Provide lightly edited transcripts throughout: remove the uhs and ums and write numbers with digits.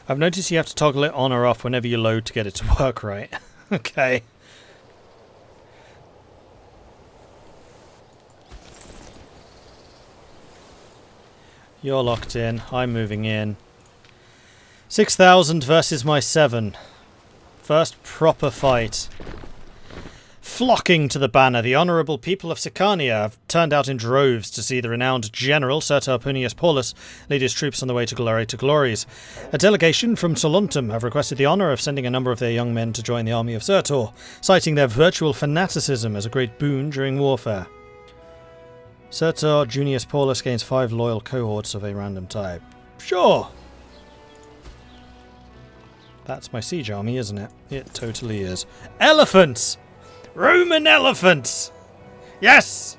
I've noticed you have to toggle it on or off whenever you load to get it to work right. Okay. You're locked in. I'm moving in. 6,000 versus my 7. First proper fight. Flocking to the banner, the honourable people of Sicania have turned out in droves to see the renowned general, Sir Tarpunius Paulus, lead his troops on the way to glory to glories. A delegation from Soluntum have requested the honour of sending a number of their young men to join the army of Surtur, citing their virtual fanaticism as a great boon during warfare. Surtur Junius Paulus gains 5 loyal cohorts of a random type. Sure! That's my siege army, isn't it? It totally is. Elephants! Roman elephants! Yes!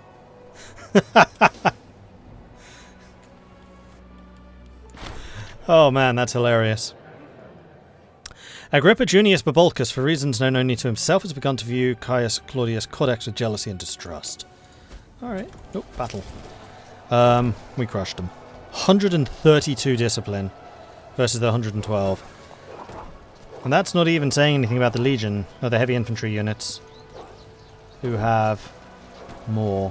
Oh man, that's hilarious. Agrippa Junius Babulcus, for reasons known only to himself, has begun to view Caius Claudius Codex with jealousy and distrust. Alright. Oh, battle. We crushed them. 132 discipline versus the 112. And that's not even saying anything about the Legion, or the heavy infantry units, who have more.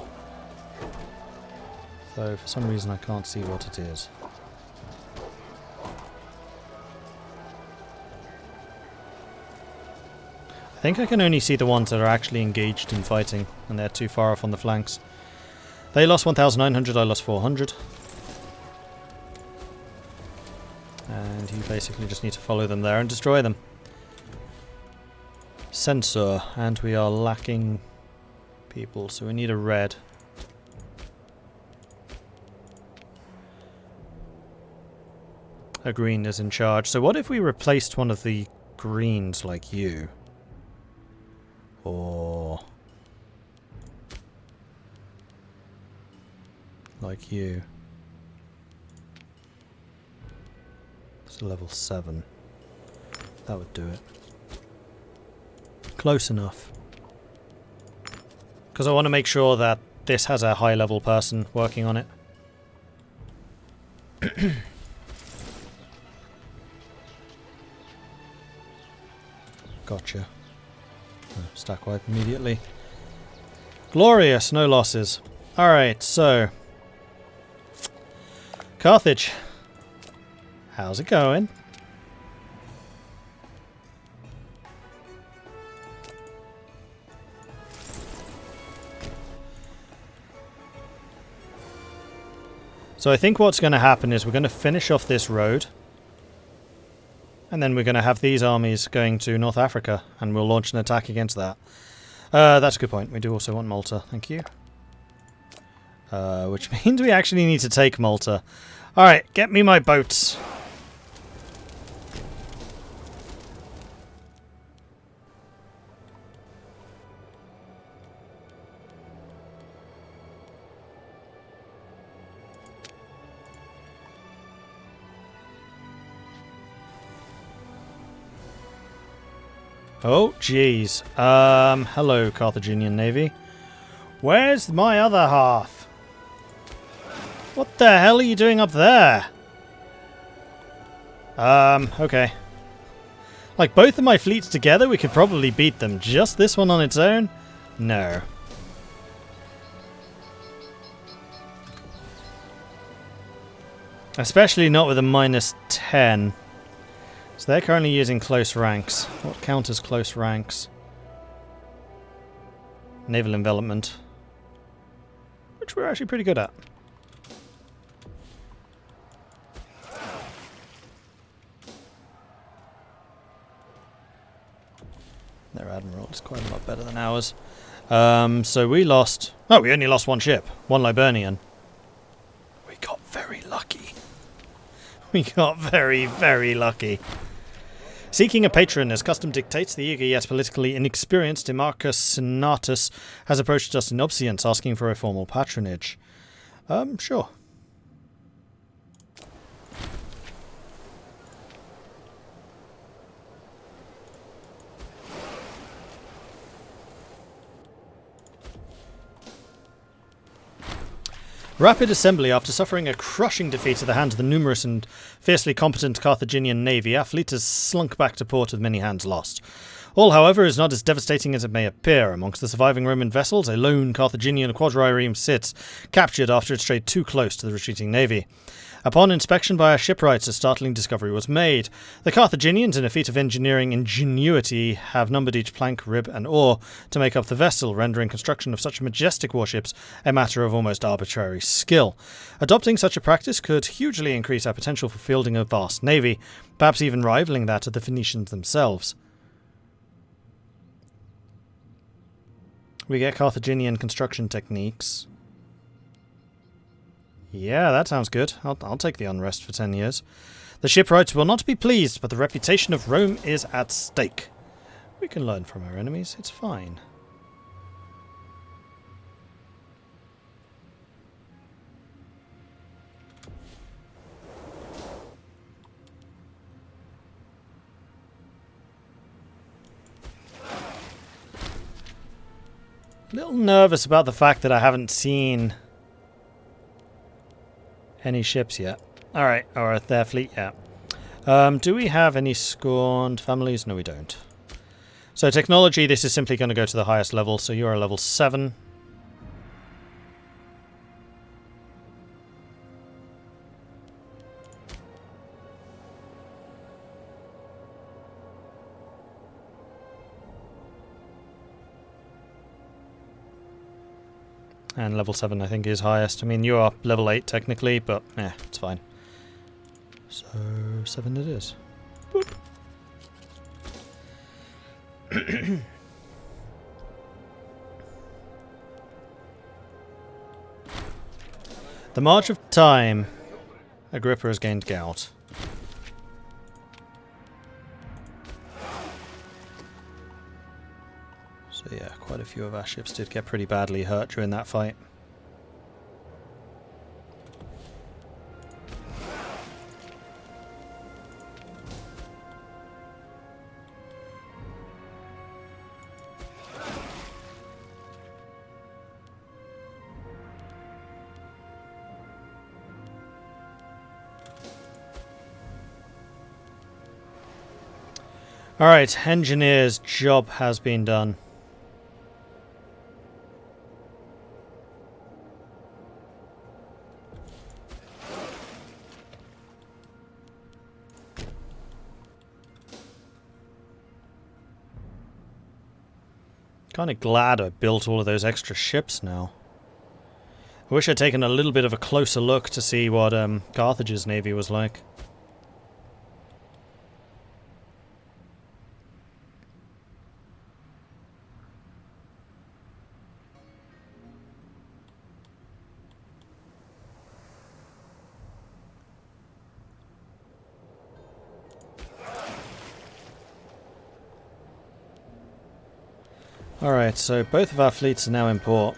So for some reason I can't see what it is. I think I can only see the ones that are actually engaged in fighting, and they're too far off on the flanks. They lost 1,900, I lost 400. And you basically just need to follow them there and destroy them. Censor, and we are lacking people, so we need a red. A green is in charge. So what if we replaced one of the greens like you? Or like you. It's a level 7. That would do it. Close enough. Because I want to make sure that this has a high level person working on it. Gotcha. Stack wipe immediately. Glorious, no losses. Alright, so Carthage. How's it going? So I think what's going to happen is we're going to finish off this road. And then we're going to have these armies going to North Africa, and we'll launch an attack against that. That's a good point. We do also want Malta. Thank you. Which means we actually need to take Malta. Alright, get me my boats. Oh, jeez. Hello, Carthaginian Navy. Where's my other half? What the hell are you doing up there? Okay. Like, both of my fleets together, we could probably beat them. Just this one on its own? No. Especially not with a -10. So they're currently using close ranks. What counters close ranks? Naval envelopment. Which we're actually pretty good at. Their admiral is quite a lot better than ours. So we lost... Oh, we only lost one ship. One Liburnian. We got very lucky. We got very, very lucky. Seeking a patron, as custom dictates, the eager yet politically inexperienced Demarchus Senatus has approached us in obedience, asking for a formal patronage. Sure. Rapid assembly. After suffering a crushing defeat at the hands of the numerous and fiercely competent Carthaginian navy, our fleet has slunk back to port with many hands lost. All, however, is not as devastating as it may appear. Amongst the surviving Roman vessels, a lone Carthaginian quadrireme sits, captured after it strayed too close to the retreating navy. Upon inspection by our shipwrights, a startling discovery was made. The Carthaginians, in a feat of engineering ingenuity, have numbered each plank, rib, and oar to make up the vessel, rendering construction of such majestic warships a matter of almost arbitrary skill. Adopting such a practice could hugely increase our potential for fielding a vast navy, perhaps even rivaling that of the Phoenicians themselves. We get Carthaginian construction techniques. Yeah, that sounds good. I'll take the unrest for 10 years. The shipwrights will not be pleased, but the reputation of Rome is at stake. We can learn from our enemies. It's fine. A little nervous about the fact that I haven't seen any ships yet. Alright, or their fleet yet. Do we have any scorned families? No, we don't. So technology, this is simply going to go to the highest level, so you're a level 7. And level 7 I think is highest. I mean, you are level 8 technically, but it's fine. So 7 it is. Boop. The March of Time. Agrippa has gained gout. So yeah, quite a few of our ships did get pretty badly hurt during that fight. Alright, engineer's job has been done. Kind of glad I built all of those extra ships now. I wish I'd taken a little bit of a closer look to see what Carthage's navy was like. Alright, so both of our fleets are now in port.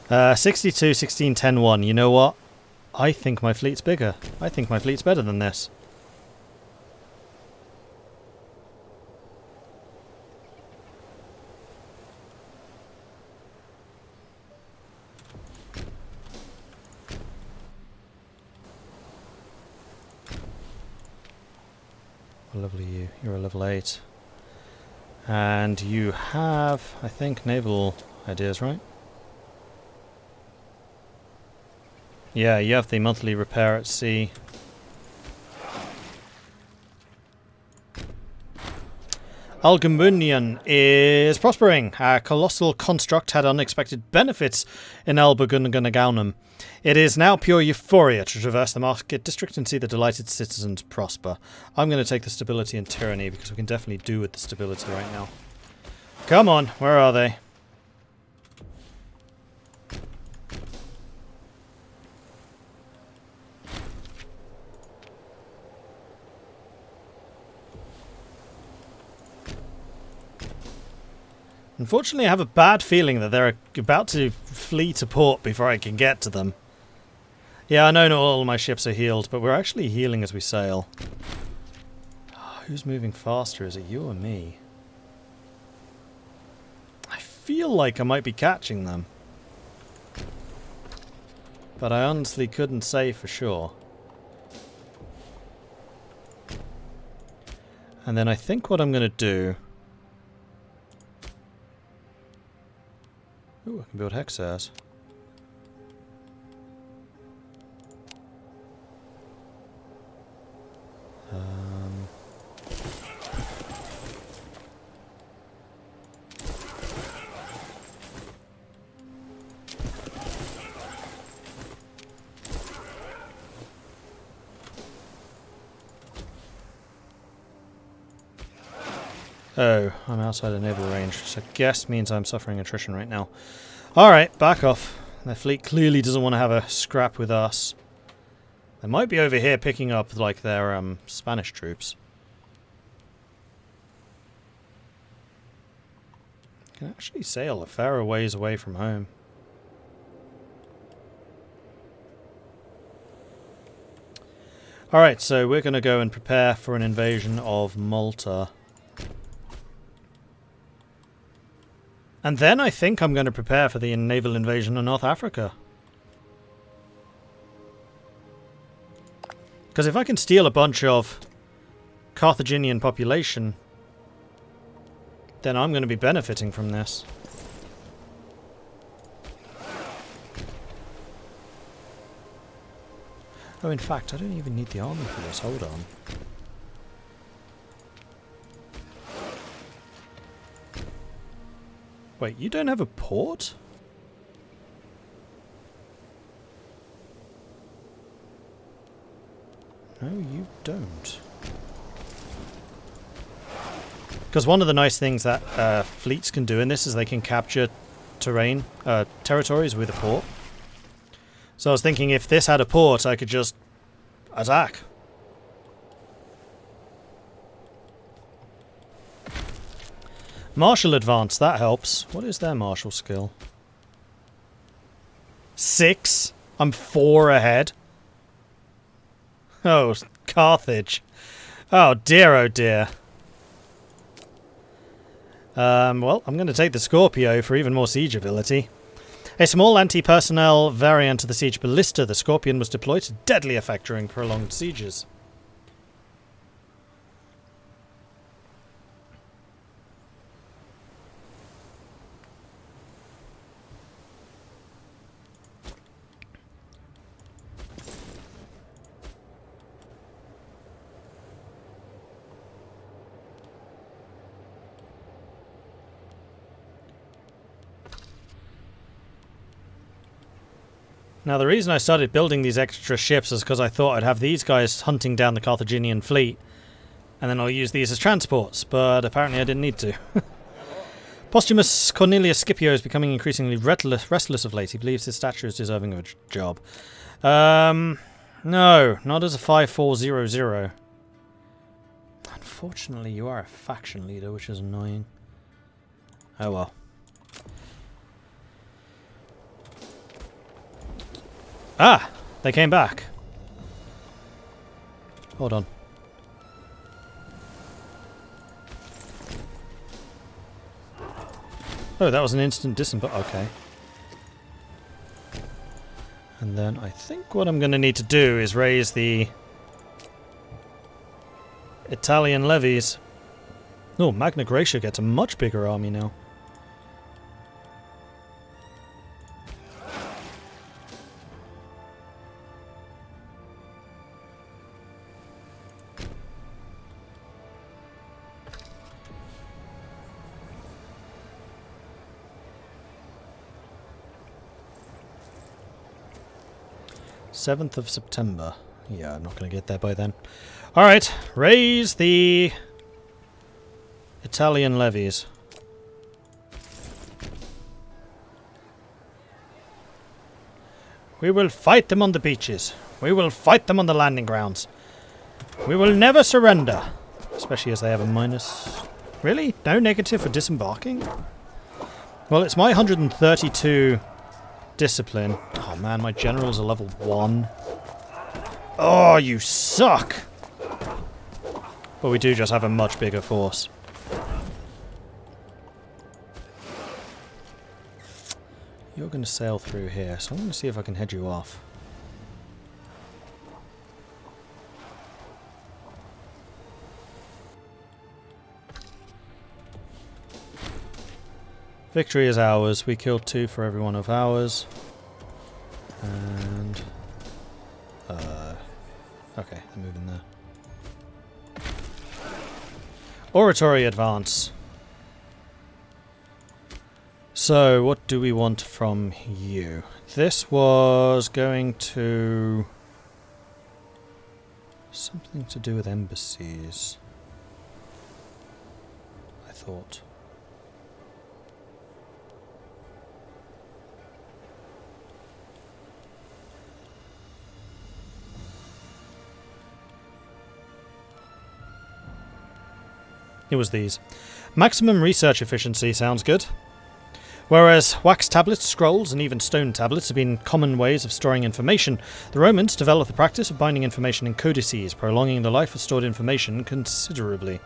Uh, 62, 16, 10, 1. You know what? I think my fleet's bigger. I think my fleet's better than this. What level are you? You're a level 8. And you have, I think, naval ideas, right? Yeah, you have the monthly repair at sea. Algemunion is prospering. Our colossal construct had unexpected benefits in Albergunagaunum. It is now pure euphoria to traverse the market district and see the delighted citizens prosper. I'm going to take the stability and tyranny because we can definitely do with the stability right now. Come on, where are they? Unfortunately, I have a bad feeling that they're about to flee to port before I can get to them. Yeah, I know not all my ships are healed, but we're actually healing as we sail. Who's moving faster? Is it you or me? I feel like I might be catching them. But I honestly couldn't say for sure. And then I think what I'm going to do... Ooh, I can build hexers. Oh, I'm outside of naval range, so I guess means I'm suffering attrition right now. Alright, back off. Their fleet clearly doesn't want to have a scrap with us. They might be over here picking up, like, their Spanish troops. Can actually sail a fair ways away from home. Alright, so we're going to go and prepare for an invasion of Malta. And then I think I'm going to prepare for the naval invasion of North Africa. Because if I can steal a bunch of Carthaginian population, then I'm going to be benefiting from this. Oh, in fact, I don't even need the army for this. Hold on. Wait, you don't have a port? No, you don't. Because one of the nice things that fleets can do in this is they can capture territories with a port. So I was thinking if this had a port, I could just attack. Martial advance, that helps. What is their martial skill? 6? I'm 4 ahead. Oh, Carthage. Oh dear, oh dear. Well, I'm going to take the Scorpio for even more siege ability. A small anti-personnel variant of the siege ballista, the Scorpion was deployed to deadly effect during prolonged sieges. 'Now the reason I started building these extra ships is because I thought I'd have these guys hunting down the Carthaginian fleet, and then I'll use these as transports, but apparently I didn't need to. Posthumous Cornelius Scipio is becoming increasingly restless of late. He believes his stature is deserving of a job. No, not as a 5400. Unfortunately, you are a faction leader, which is annoying. Oh well. Ah! They came back. Hold on. Oh, that was an instant disembark. Okay. And then I think what I'm going to need to do is raise the Italian levies. Oh, Magna Graecia gets a much bigger army now. Seventh of September. Yeah, I'm not going to get there by then. Alright, raise the Italian levies. We will fight them on the beaches. We will fight them on the landing grounds. We will never surrender. Especially as they have a minus... Really? No negative for disembarking? Well, it's my 132 discipline. Oh man, my generals are level 1. Oh, you suck! But we do just have a much bigger force. You're going to sail through here, so I'm going to see if I can head you off. Victory is ours. We killed 2 for every one of ours. And... okay, they're moving there. Oratory advance. So, what do we want from you? This was going to... something to do with embassies, I thought. It was these. Maximum research efficiency sounds good. Whereas wax tablets, scrolls, and even stone tablets have been common ways of storing information, the Romans developed the practice of binding information in codices, prolonging the life of stored information considerably.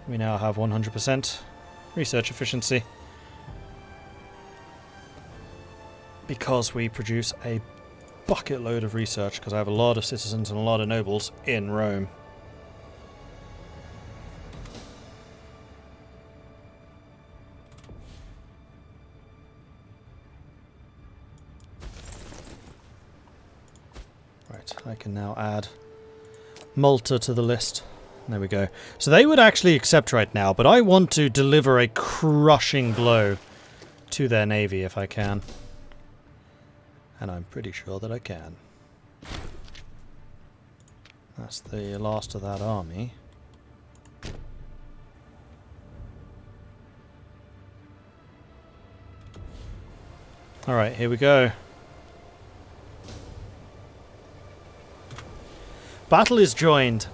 We now have 100% research efficiency. Because we produce a bucket load of research, because I have a lot of citizens and a lot of nobles in Rome. I can now add Malta to the list. There we go. So they would actually accept right now, but I want to deliver a crushing blow to their navy if I can. And I'm pretty sure that I can. That's the last of that army. Alright, here we go. Battle is joined.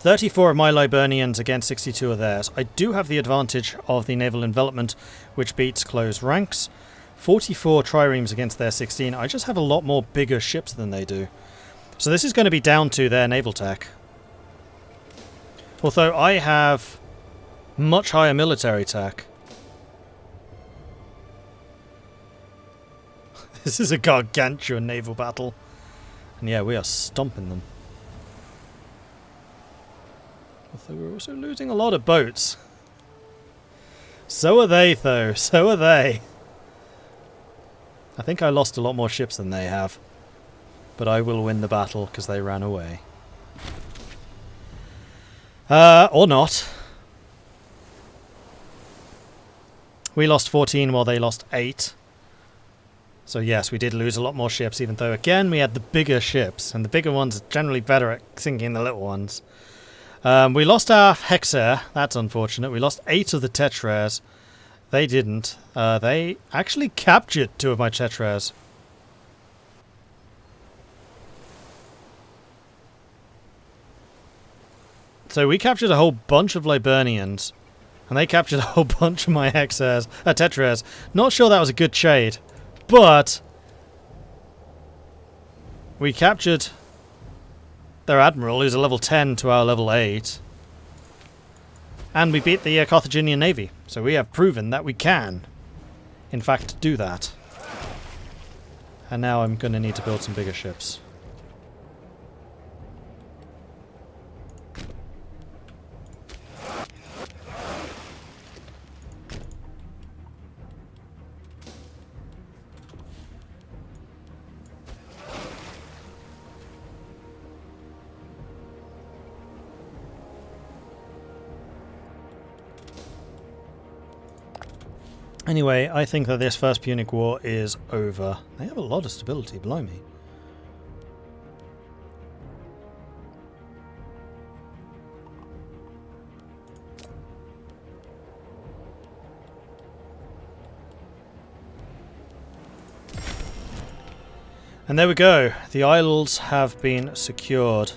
34 of my Liburnians against 62 of theirs. I do have the advantage of the naval envelopment, which beats closed ranks. 44 triremes against their 16. I just have a lot more bigger ships than they do. So this is going to be down to their naval tech. Although I have much higher military tech. This is a gargantuan naval battle. And yeah, we are stomping them. Although we're also losing a lot of boats. So are they, though. So are they. I think I lost a lot more ships than they have. But I will win the battle because they ran away. Or not. We lost 14 while they lost 8. So yes, we did lose a lot more ships, even though, again, we had the bigger ships. And the bigger ones are generally better at sinking the little ones. We lost our Hexer. That's unfortunate. We lost 8 of the Tetrares. They didn't. They actually captured 2 of my Tetrares. So we captured a whole bunch of Liburnians. And they captured a whole bunch of my Hexers, Tetrares. Not sure that was a good trade. But we captured their admiral, who's a level 10 to our level 8. And we beat the Carthaginian navy. So we have proven that we can, in fact, do that. And now I'm going to need to build some bigger ships. Anyway, I think that this First Punic War is over. They have a lot of stability, blimey. And there we go. The Isles have been secured.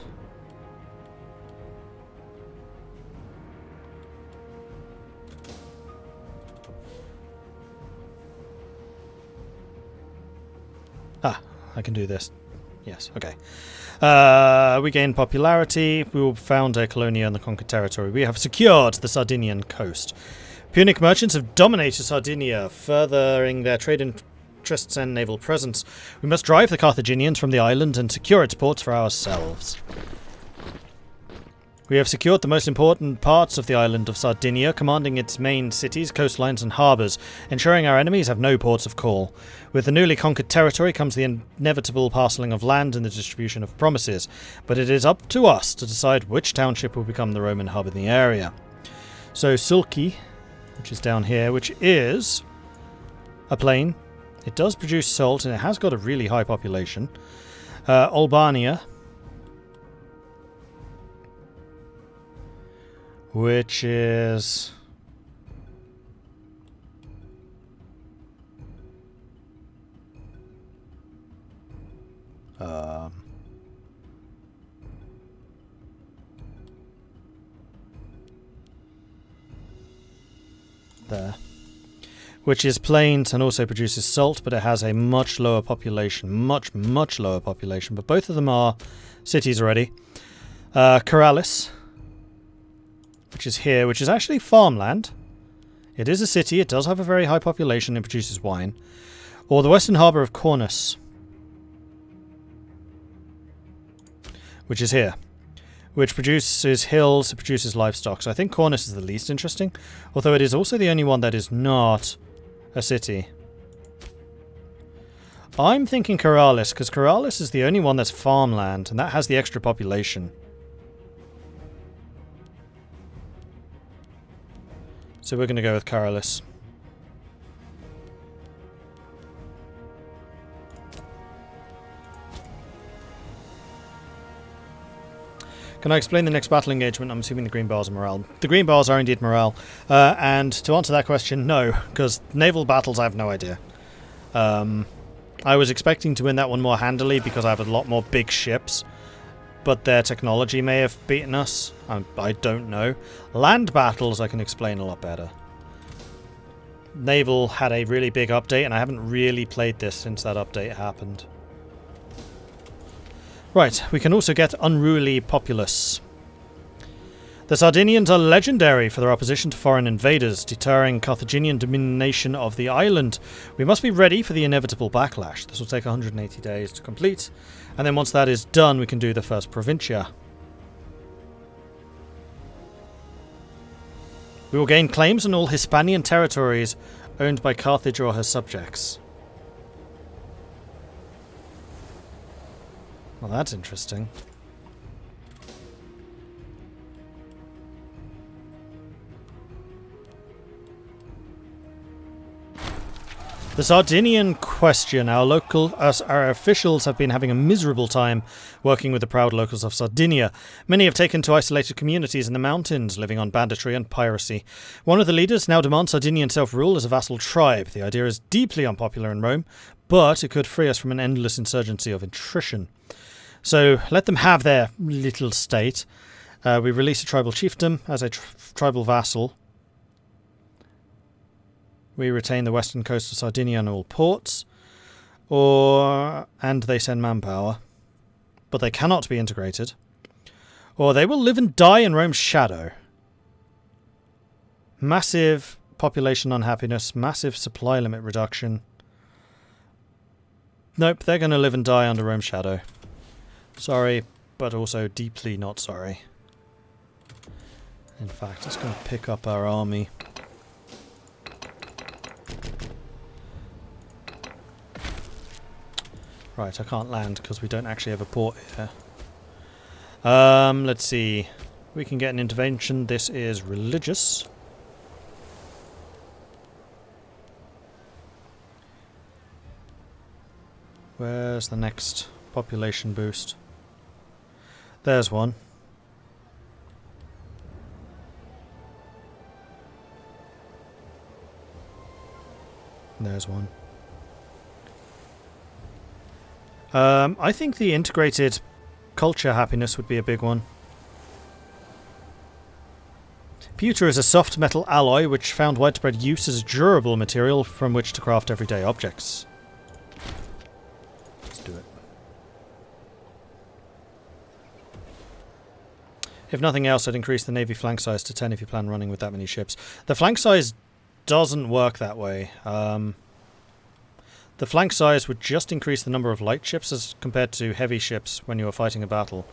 I can do this. Yes, okay. We gain popularity. We will found a colonia on the conquered territory. We have secured the Sardinian coast. Punic merchants have dominated Sardinia, furthering their trade interests and naval presence. We must drive the Carthaginians from the island and secure its ports for ourselves. We have secured the most important parts of the island of Sardinia, commanding its main cities, coastlines and harbours, ensuring our enemies have no ports of call. With the newly conquered territory comes the inevitable parcelling of land and the distribution of promises, but it is up to us to decide which township will become the Roman hub in the area. So Sulci, which is down here, which is a plain. It does produce salt and it has got a really high population. Albania, which is there, which is plains and also produces salt, but it has a much lower population, much lower population, but both of them are cities already. Corrales, which is here, which is actually farmland. It is a city, it does have a very high population, it produces wine. Or the western harbour of Cornus, which is here, which produces hills, it produces livestock. So I think Cornus is the least interesting, although it is also the only one that is not a city. I'm thinking Corrales, because Corrales is the only one that's farmland, and that has the extra population. So we're going to go with Corrales. Can I explain the next battle engagement? I'm assuming the green bars are morale. The green bars are indeed morale. And to answer that question, no, because naval battles I have no idea. I was expecting to win that one more handily because I have a lot more big ships. But their technology may have beaten us. I don't know. Land battles I can explain a lot better. Naval had a really big update, and I haven't really played this since that update happened. Right, we can also get unruly populace. The Sardinians are legendary for their opposition to foreign invaders, deterring Carthaginian domination of the island. We must be ready for the inevitable backlash. This will take 180 days to complete, and then once that is done, we can do the first provincia. We will gain claims on all Hispanian territories owned by Carthage or her subjects. Well, that's interesting. The Sardinian question. Our officials have been having a miserable time working with the proud locals of Sardinia. Many have taken to isolated communities in the mountains, living on banditry and piracy. One of the leaders now demands Sardinian self-rule as a vassal tribe. The idea is deeply unpopular in Rome, but it could free us from an endless insurgency of attrition. So let them have their little state. We release a tribal chiefdom as a tribal vassal. We retain the western coast of Sardinia and all ports. And they send manpower. But they cannot be integrated. Or they will live and die in Rome's shadow. Massive population unhappiness. Massive supply limit reduction. Nope, they're going to live and die under Rome's shadow. Sorry, but also deeply not sorry. In fact, let's go pick up our army. Right, I can't land because we don't actually have a port here. Let's see. We can get an intervention. This is religious. Where's the next population boost? There's one. There's one. I think the integrated culture happiness would be a big one. Pewter is a soft metal alloy which found widespread use as a durable material from which to craft everyday objects. Let's do it. If nothing else, I'd increase the navy flank size to 10 if you plan running with that many ships. The flank size doesn't work that way. The flank size would just increase the number of light ships as compared to heavy ships when you are fighting a battle.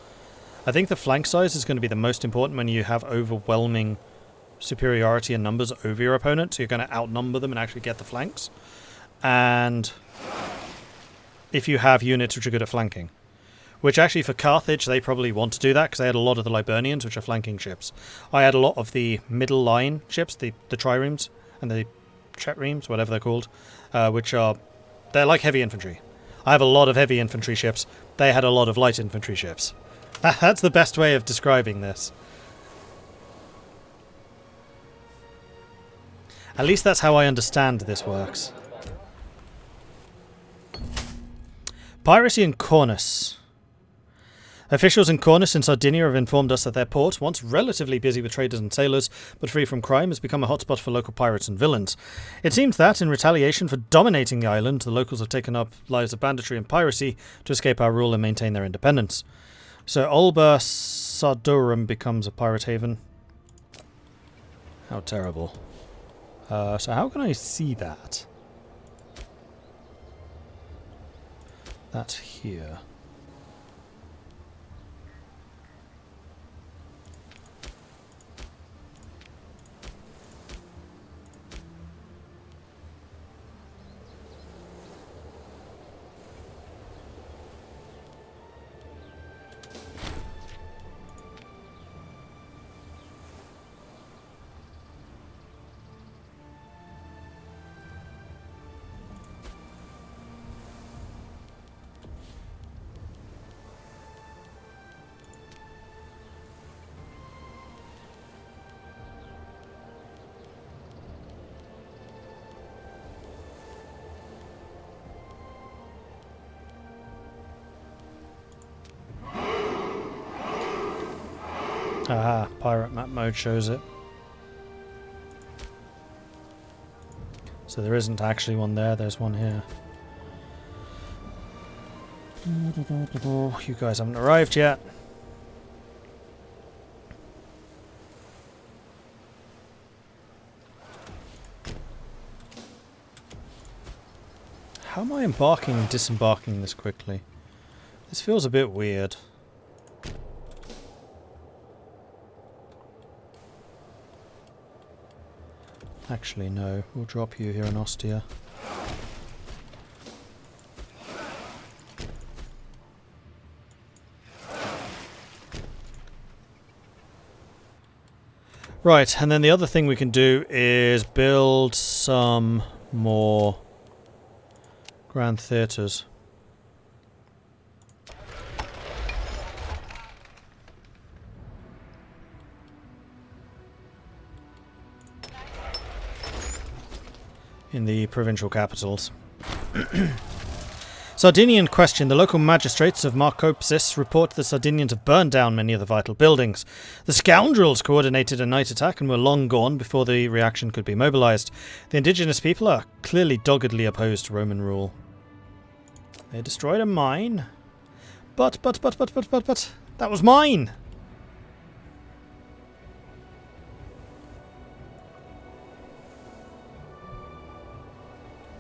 I think the flank size is going to be the most important when you have overwhelming superiority in numbers over your opponent, so you're going to outnumber them and actually get the flanks. And if you have units which are good at flanking. Which actually for Carthage they probably want to do that because they had a lot of the Liburnians which are flanking ships. I had a lot of the middle line ships, the triremes and the treremes, whatever they're called, which are, they're like heavy infantry. I have a lot of heavy infantry ships. They had a lot of light infantry ships. That's the best way of describing this. At least that's how I understand this works. Piracy in Cornus. Officials in Cornus in Sardinia have informed us that their port, once relatively busy with traders and sailors, but free from crime, has become a hotspot for local pirates and villains. It seems that, in retaliation for dominating the island, the locals have taken up lives of banditry and piracy to escape our rule and maintain their independence. So Alba Sardorum becomes a pirate haven. How terrible. So how can I see that? That's here. Aha, pirate map mode shows it. So there isn't actually one there, there's one here. You guys haven't arrived yet. How am I embarking and disembarking this quickly? This feels a bit weird. Actually, no. We'll drop you here in Ostia. Right, and then the other thing we can do is build some more grand theatres. In the provincial capitals. Sardinian question. The local magistrates of Marcopsis report the Sardinians have burned down many of the vital buildings. The scoundrels coordinated a night attack and were long gone before the reaction could be mobilized. The indigenous people are clearly doggedly opposed to Roman rule. They destroyed a mine. But, that was mine!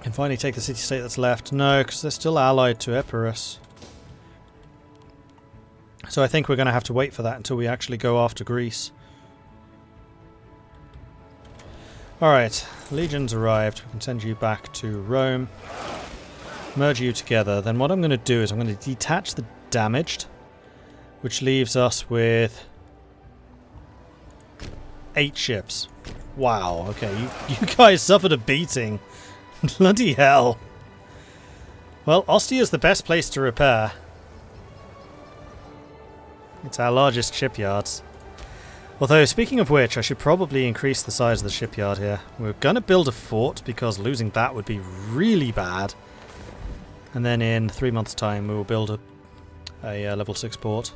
Can finally take the city-state that's left. No, because they're still allied to Epirus. So I think we're going to have to wait for that until we actually go after Greece. Alright, legions arrived. We can send you back to Rome. Merge you together. Then what I'm going to do is I'm going to detach the damaged, which leaves us with 8 ships. Wow, okay, you guys suffered a beating. Bloody hell. Well, Ostia is the best place to repair. It's our largest shipyards. Although, speaking of which, I should probably increase the size of the shipyard here. We're going to build a fort, because losing that would be really bad. And then in 3 months' time, we will build a level 6 port.